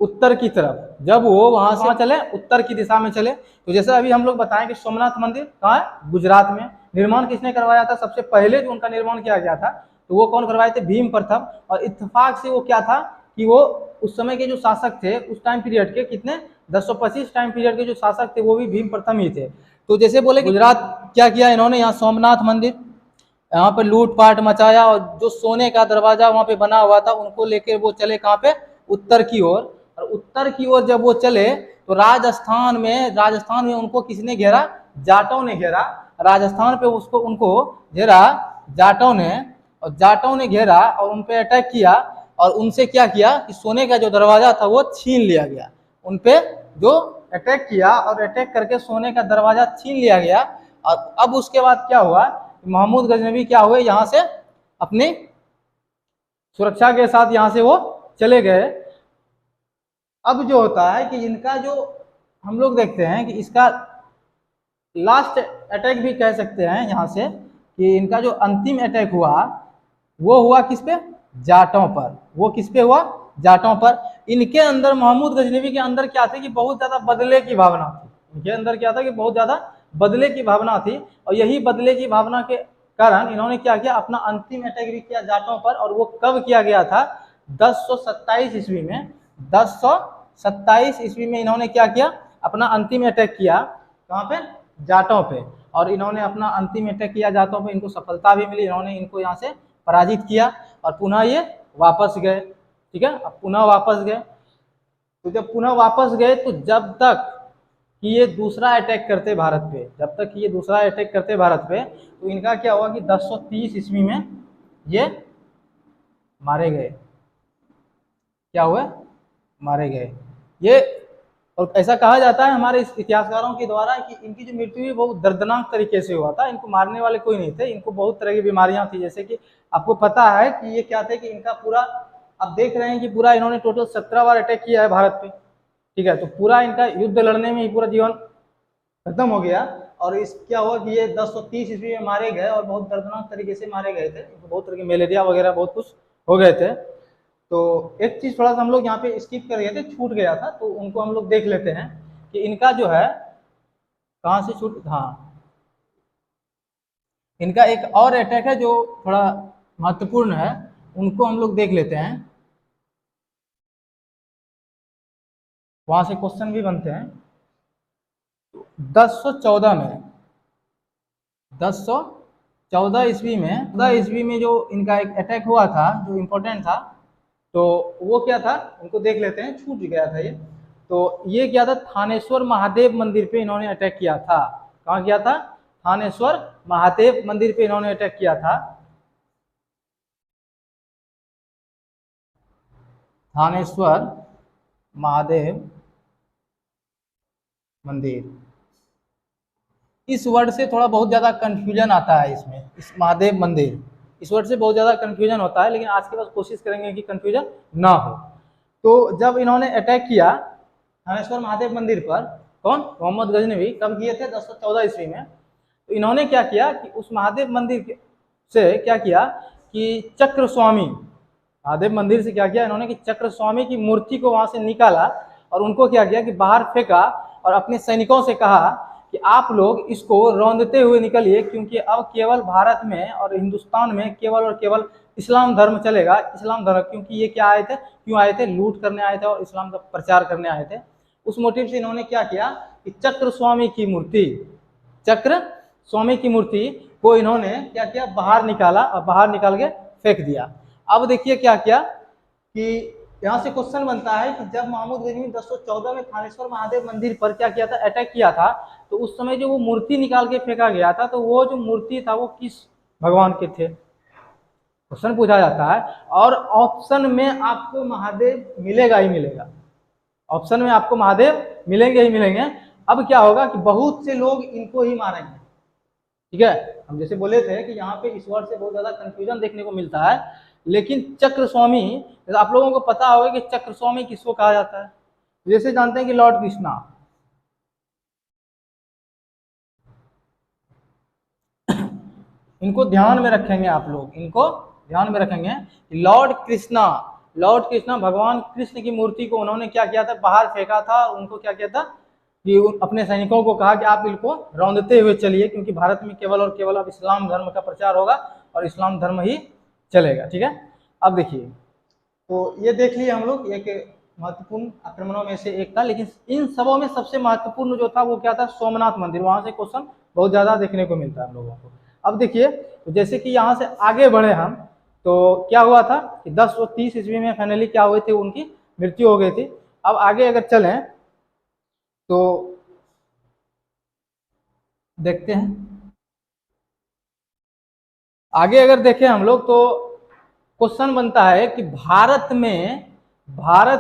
उत्तर की तरफ। जब वो वहां से चले, उत्तर की दिशा में चले। तो जैसे अभी हम लोग बताएं कि सोमनाथ मंदिर कहाँ है? गुजरात में। निर्माण किसने करवाया था? सबसे पहले जो उनका निर्माण किया गया था तो वो कौन करवाए थे? भीम प्रथम। और इत्तेफाक से वो क्या था कि वो उस समय के जो शासक थे उस टाइम पीरियड के, कितने 1025 टाइम पीरियड के जो शासक थे वो भी भीम प्रथम ही थे। तो जैसे बोले गुजरात क्या किया इन्होंने, यहाँ सोमनाथ मंदिर, यहाँ पे लूटपाट मचाया और जो सोने का दरवाजा वहां पे बना हुआ था उनको लेकर वो चले कहाँ पे? उत्तर की ओर। और उत्तर की ओर जब वो चले तो राजस्थान में उनको किसने घेरा? जाटों ने घेरा। राजस्थान पे उनको घेरा जाटों ने। और जाटों ने घेरा और उन पे अटैक किया और उनसे क्या किया कि सोने का जो दरवाजा था वो छीन लिया गया। उन पे जो अटैक किया और अटैक करके सोने का दरवाजा छीन लिया गया। और अब उसके बाद क्या हुआ? महमूद गजनवी क्या हुए? यहाँ से अपनी सुरक्षा के साथ यहाँ से वो चले गए। अब जो होता है कि इनका जो हम लोग देखते हैं कि इसका लास्ट अटैक भी कह सकते हैं यहाँ से, कि इनका जो अंतिम अटैक हुआ वो हुआ किस पे? जाटों पर। वो किस पे हुआ? जाटों पर। इनके अंदर, महमूद गजनवी के अंदर क्या थी कि बहुत ज्यादा बदले की भावना थी। इनके अंदर क्या था कि बहुत ज्यादा बदले की भावना थी। और यही बदले की भावना के कारण इन्होंने क्या किया? अपना अंतिम अटैक भी किया जाटों पर। और वो कब किया गया था? 1027 ईस्वी में। 1027 ईस्वी में इन्होंने क्या किया? अपना अंतिम अटैक किया। कहाँ पे? जाटों पे। और इन्होंने अपना अंतिम अटैक किया जाटों पे। इनको सफलता भी मिली, इन्होंने इनको यहाँ से पराजित किया और पुनः ये वापस गए। ठीक है, अब पुनः वापस गए। तो जब पुनः वापस गए तो जब तक कि ये दूसरा अटैक करते भारत पे, जब तक कि ये दूसरा अटैक करते भारत पे, तो इनका क्या हुआ कि 1030 ईस्वी में ये मारे गए। क्या हुआ? मारे गए ये। और ऐसा कहा जाता है हमारे इतिहासकारों के द्वारा कि इनकी जो मृत्यु है बहुत दर्दनाक तरीके से हुआ था। इनको मारने वाले कोई नहीं थे, इनको बहुत तरह की बीमारियां थी। जैसे कि आपको पता है कि ये क्या थे कि इनका पूरा, आप देख रहे हैं कि पूरा इन्होंने टोटल 17 बार अटैक किया है भारत पे, ठीक है। तो पूरा इनका युद्ध लड़ने में ही पूरा जीवन खत्म हो गया। और इस क्या हुआ कि ये 1030 ईस्वी में मारे गए और बहुत दर्दनाक तरीके से मारे गए थे। इनको बहुत तरह की मलेरिया वगैरह बहुत कुछ हो गए थे। तो एक चीज थोड़ा सा हम लोग यहाँ पे स्किप कर गए थे, छूट गया था, तो उनको हम लोग देख लेते हैं कि इनका जो है कहाँ से छूट, हाँ, इनका एक और अटैक है जो थोड़ा महत्वपूर्ण है, उनको हम लोग देख लेते हैं। वहां से क्वेश्चन भी बनते हैं। 1014 में, 1014 ईस्वी में, 14 ईस्वी में जो इनका एक अटैक हुआ था जो इम्पोर्टेंट था, तो वो क्या था उनको देख लेते हैं, छूट गया था ये। तो ये क्या था, थानेश्वर महादेव मंदिर पे इन्होंने अटैक किया था। कहाँ किया था? थानेश्वर महादेव मंदिर पे इन्होंने अटैक किया था। थानेश्वर महादेव मंदिर, इस वर्ड से थोड़ा बहुत ज़्यादा कंफ्यूजन आता है इसमें, इस महादेव मंदिर, इस वर्ड से बहुत ज़्यादा कंफ्यूजन होता है, लेकिन आज के बाद कोशिश करेंगे कि कंफ्यूजन ना हो। तो जब इन्होंने अटैक किया थानेश्वर महादेव मंदिर पर, कौन? मोहम्मद गजनवी, कब किए थे? 1014 ईस्वी में। तो इन्होंने क्या किया कि उस महादेव मंदिर से क्या किया कि चक्र स्वामी, महादेव मंदिर से क्या किया इन्होंने कि चक्र स्वामी की मूर्ति को वहां से निकाला और उनको क्या किया कि बाहर फेंका और अपने सैनिकों से कहा कि आप लोग इसको रौंदते हुए निकलिए, क्योंकि अब केवल भारत में और हिंदुस्तान में केवल और केवल इस्लाम धर्म चलेगा। इस्लाम धर्म, क्योंकि ये क्या आए थे, क्यों आए थे? लूट करने आए थे और इस्लाम का प्रचार करने आए थे। उस मोटिव से इन्होंने क्या किया कि चक्र स्वामी की मूर्ति, चक्र स्वामी की मूर्ति को इन्होंने क्या किया, बाहर निकाला और बाहर निकाल के फेंक दिया। अब देखिए क्या किया कि यहाँ से क्वेश्चन बनता है कि जब महमूद गजनवी 1014 में थानेश्वर महादेव मंदिर पर क्या किया था, अटैक किया था, तो उस समय जो वो मूर्ति निकाल के फेंका गया था, तो वो जो मूर्ति था वो किस भगवान के थे? क्वेश्चन पूछा जाता है। और ऑप्शन में आपको महादेव मिलेगा ही मिलेगा, ऑप्शन में आपको महादेव मिलेंगे ही मिलेंगे। अब क्या होगा कि बहुत से लोग इनको ही मारेंगे, ठीक है। हम जैसे बोले थे कि यहाँ पे इस वर्ड से बहुत ज्यादा कंफ्यूजन देखने को मिलता है, लेकिन चक्र स्वामी, आप लोगों को पता होगा कि चक्र स्वामी किसको कहा जाता है? जैसे जानते हैं कि लॉर्ड कृष्णा, इनको ध्यान में रखेंगे आप लोग, इनको ध्यान में रखेंगे कि लॉर्ड कृष्णा, लॉर्ड कृष्णा भगवान कृष्ण की मूर्ति को उन्होंने क्या किया था, बाहर फेंका था। उनको क्या किया था कि अपने सैनिकों को कहा कि आप इनको रौंदते हुए चलिए, क्योंकि भारत में केवल और केवल अब इस्लाम धर्म का प्रचार होगा और इस्लाम धर्म ही चलेगा, ठीक है। अब देखिए, तो ये देख लिए हम लोग, एक महत्वपूर्ण आक्रमणों में से एक था, लेकिन इन सबों में सबसे महत्वपूर्ण जो था वो क्या था, सोमनाथ मंदिर। वहां से क्वेश्चन बहुत ज्यादा देखने को मिलता है हम लोगों को। अब देखिए, तो जैसे कि यहाँ से आगे बढ़े हम, तो क्या हुआ था कि 1030 ईस्वी में फाइनली क्या हुए थे, उनकी मृत्यु हो गई थी। अब आगे अगर चलें तो देखते हैं, आगे अगर देखें हम लोग तो क्वेश्चन बनता है कि भारत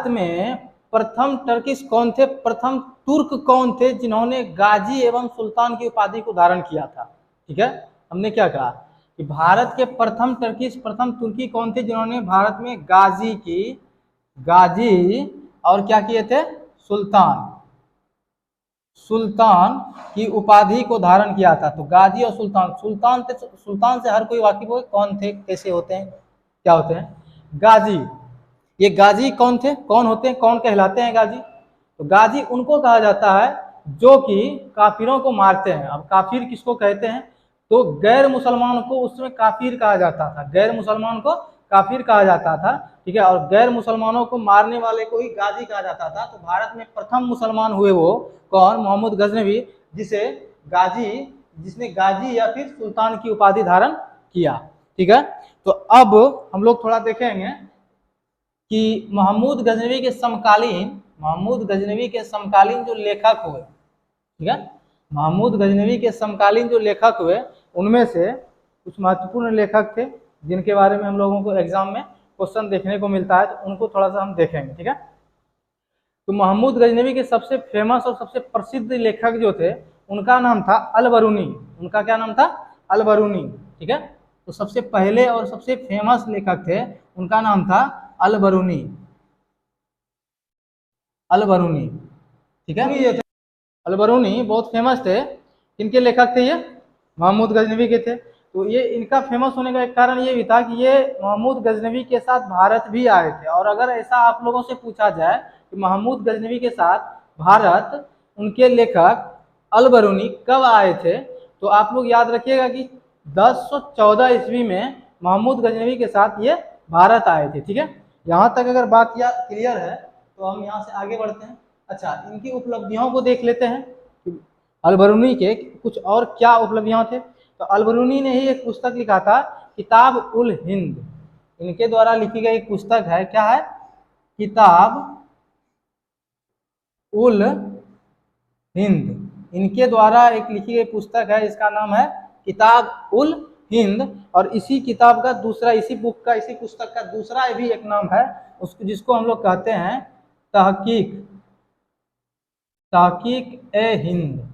में प्रथम टर्किश कौन थे, प्रथम तुर्क कौन थे जिन्होंने गाजी एवं सुल्तान की उपाधि को धारण किया था, ठीक है। हमने क्या कहा कि भारत के प्रथम टर्किश, प्रथम तुर्की कौन थे जिन्होंने भारत में गाजी और क्या किए थे, सुल्तान, सुल्तान की उपाधि को धारण किया था। तो गाजी और सुल्तान, सुल्तान से हर कोई वाकिफ हो, कौन थे, कैसे होते हैं, क्या होते हैं? गाजी। ये गाजी कौन थे, कौन होते हैं, कौन कहलाते हैं गाजी? तो गाजी उनको कहा जाता है जो कि काफिरों को मारते हैं। अब काफिर किसको कहते हैं? तो गैर मुसलमान को उसमें काफिर कहा जाता था, गैर मुसलमान को काफिर कहा जाता था, ठीक है। और गैर मुसलमानों को मारने वाले को ही गाजी कहा जाता था। तो भारत में प्रथम मुसलमान हुए वो कौन? मोहम्मद गजनवी, जिसने गाजी या फिर सुल्तान की उपाधि धारण किया, ठीक है। तो अब हम लोग थोड़ा देखेंगे कि महमूद गजनवी के समकालीन, महमूद गजनवी के समकालीन जो लेखक हुए, ठीक है, महमूद गजनवी के समकालीन जो लेखक हुए उनमें से कुछ महत्वपूर्ण लेखक थे जिनके बारे में हम लोगों को एग्जाम में क्वेश्चन देखने को मिलता है, तो उनको थोड़ा सा हम देखेंगे, ठीक है। तो महमूद गजनवी के सबसे फेमस और सबसे प्रसिद्ध लेखक जो थे उनका नाम था अल-बरूनी। उनका क्या नाम था? अल-बरूनी, ठीक है। तो सबसे पहले और सबसे फेमस लेखक थे, उनका नाम था अल-बरूनी, अल-बरूनी, ठीक है। ये थे अल-बरूनी बहुत फेमस थे। किनके लेखक थे ये? महमूद गजनवी के थे। तो ये इनका फेमस होने का एक कारण ये भी था कि ये महमूद गजनवी के साथ भारत भी आए थे। और अगर ऐसा आप लोगों से पूछा जाए कि महमूद गजनवी के साथ भारत उनके लेखक अल-बरूनी कब आए थे, तो आप लोग याद रखिएगा कि 1014 ईस्वी में महमूद गजनवी के साथ ये भारत आए थे, ठीक है। यहाँ तक अगर बात क्लियर है तो हम यहाँ से आगे बढ़ते हैं। अच्छा, इनकी उपलब्धियों को देख लेते हैं। अल-बरूनी के कुछ और क्या उपलब्धियां थे। तो अल-बरूनी ने ही एक पुस्तक लिखा था, किताब उल हिंद। इनके द्वारा लिखी गई एक पुस्तक है, क्या है? किताब उल हिंद। इनके द्वारा एक लिखी गई पुस्तक है, इसका नाम है किताब उल हिंद। और इसी किताब का दूसरा, इसी बुक का, इसी पुस्तक का दूसरा भी एक नाम है, उसको जिसको हम लोग कहते हैं तहकीक, तहकीक ए हिंद,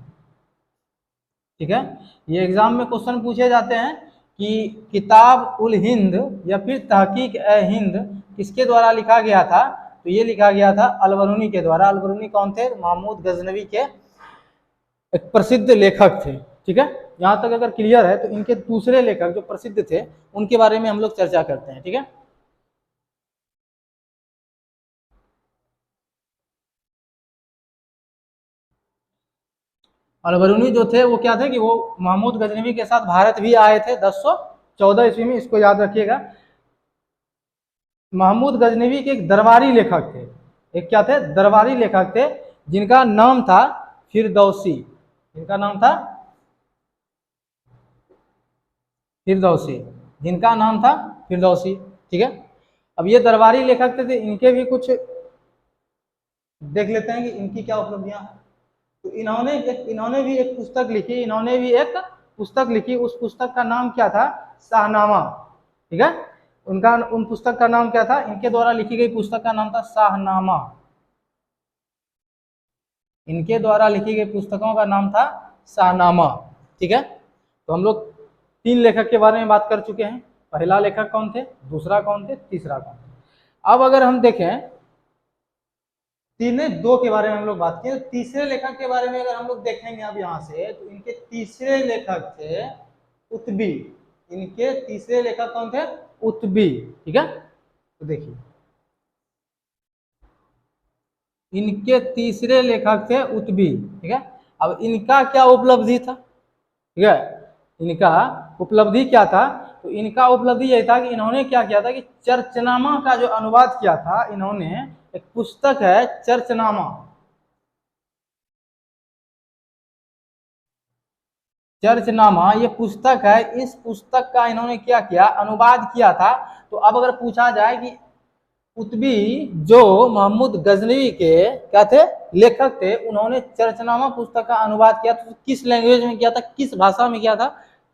ठीक है। ये एग्जाम में क्वेश्चन पूछे जाते हैं कि किताब उल हिंद या फिर तहकीक ए हिंद किसके द्वारा लिखा गया था, तो ये लिखा गया था अल-बरूनी के द्वारा। अल-बरूनी कौन थे? महमूद गजनवी के एक प्रसिद्ध लेखक थे, ठीक है। यहाँ तक अगर क्लियर है तो इनके दूसरे लेखक जो प्रसिद्ध थे उनके बारे में हम लोग चर्चा करते हैं, ठीक है। अल-बरूनी जो थे वो क्या थे कि वो महमूद गजनवी के साथ भारत भी आए थे 1014 ईस्वी में, इसको याद रखिएगा। महमूद गजनवी के एक दरबारी लेखक थे, एक क्या थे? दरबारी लेखक थे, जिनका नाम था फिरदौसी। जिनका नाम था फिरदौसी, जिनका नाम था फिरदौसी, ठीक है। अब ये दरबारी लेखक थे, इनके भी कुछ देख लेते हैं कि इनकी क्या उपलब्धियां हैं। तो इन्होंने भी एक पुस्तक लिखी, इन्होंने भी एक पुस्तक लिखी। उस पुस्तक का नाम क्या था? शाहनामा, ठीक है। उन पुस्तक का नाम क्या था? इनके द्वारा लिखी गई पुस्तक का नाम था शाहनामा। इनके द्वारा लिखी गई पुस्तकों का नाम था शाहनामा, ठीक है। तो हम लोग 3 लेखक के बारे में बात कर चुके हैं। पहला लेखक कौन थे, दूसरा कौन थे, तीसरा कौन थे। अब अगर हम देखें 2 के बारे में हम लोग बात किए, तो तीसरे लेखक के बारे में अगर हम लोग देखेंगे अब यहाँ से, तो इनके तीसरे लेखक थे उत्बी। इनके तीसरे लेखक कौन थे? उत्बी, ठीक है। तो देखिए इनके तीसरे लेखक थे उत्बी, ठीक है। अब इनका क्या उपलब्धि था, ठीक है। इनका उपलब्धि क्या था? तो इनका उपलब्धि यह था कि इन्होंने क्या किया था कि चर्चनामा का जो अनुवाद किया था इन्होंने, एक पुस्तक है चर्चनामा। चर्चनामा ये पुस्तक है, इस पुस्तक का इन्होंने क्या किया? अनुवाद किया था। तो अब अगर पूछा जाए कि कुतुबी जो महमूद गजनवी के क्या थे? लेखक थे, उन्होंने चर्चनामा पुस्तक का अनुवाद किया तो किस लैंग्वेज में किया था, किस भाषा में किया था?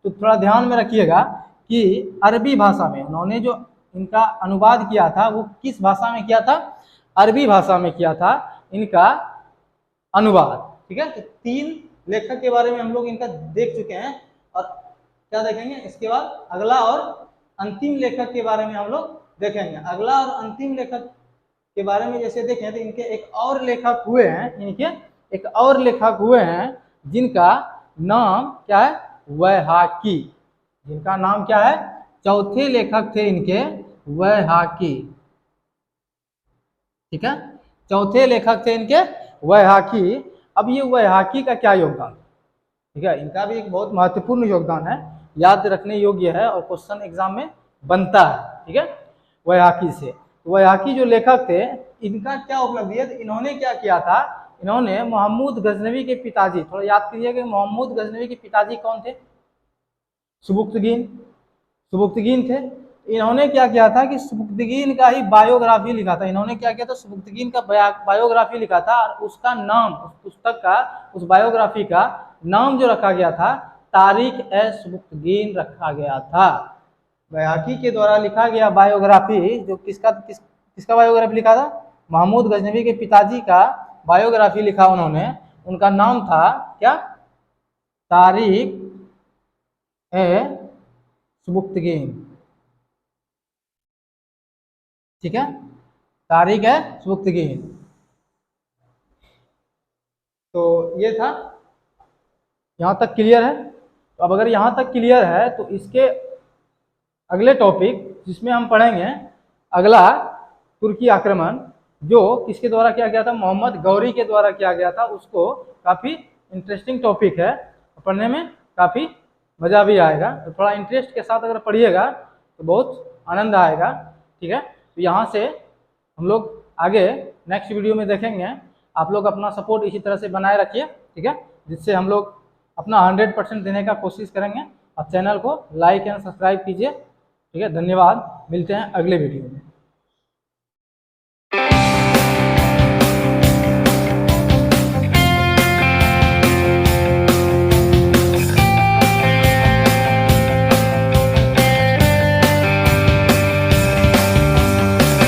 तो थोड़ा ध्यान में रखिएगा कि अरबी भाषा में उन्होंने जो इनका अनुवाद किया था वो किस भाषा में किया था? अरबी भाषा में किया था इनका अनुवाद, ठीक है। तो 3 लेखक के बारे में हम लोग इनका देख चुके हैं, और क्या देखेंगे इसके बाद? अगला और अंतिम लेखक के बारे में हम लोग देखेंगे। अगला और अंतिम लेखक के बारे में जैसे देखें तो इनके एक और लेखक हुए हैं, जिनका नाम क्या है? वैहाकी। जिनका नाम क्या है? चौथे लेखक थे इनके वैहाकी, ठीक है। चौथे लेखक थे इनके वैहाकी। अब ये वैहाकी का क्या योगदान, ठीक है, इनका भी एक बहुत महत्वपूर्ण योगदान है, याद रखने योग्य है और क्वेश्चन एग्जाम में बनता है, ठीक है। वैहाकी से, वैहाकी जो लेखक थे इनका क्या उपलब्धि है? तो इन्होंने क्या किया था? इन्होंने महमूद गजनवी के पिताजी, थोड़ा याद करिएगा महमूद गजनवी के पिताजी कौन थे? सुबुक्तगीन थे। इन्होंने क्या किया था कि सबुक्तगीन का ही बायोग्राफी लिखा था। इन्होंने क्या किया था, सबुक्तगीन का बायोग्राफी लिखा था, और उसका नाम, उस पुस्तक का, उस बायोग्राफी का नाम जो रखा गया था, तारीख ए सबुक्तगीन रखा गया था। बैहाकी के द्वारा लिखा गया बायोग्राफी, जो किसका बायोग्राफी लिखा था, महमूद गजनवी के पिताजी का बायोग्राफी लिखा उन्होंने। उनका नाम था क्या, तारीख ए सबुक्तगीन। ठीक है, तारीख है सबुक्तगीन। तो ये था, यहाँ तक क्लियर है। तो अब अगर यहाँ तक क्लियर है तो इसके अगले टॉपिक जिसमें हम पढ़ेंगे अगला, तुर्की आक्रमण, जो किसके द्वारा किया गया था, मोहम्मद गौरी के द्वारा किया गया था। उसको काफ़ी इंटरेस्टिंग टॉपिक है, पढ़ने में काफ़ी मज़ा भी आएगा। तो थोड़ा इंटरेस्ट के साथ अगर पढ़िएगा तो बहुत आनंद आएगा। ठीक है, तो यहाँ से हम लोग आगे नेक्स्ट वीडियो में देखेंगे। आप लोग अपना सपोर्ट इसी तरह से बनाए रखिए, ठीक है, जिससे हम लोग अपना 100% देने का कोशिश करेंगे। और चैनल को लाइक एंड सब्सक्राइब कीजिए। ठीक है, धन्यवाद, मिलते हैं अगले वीडियो में।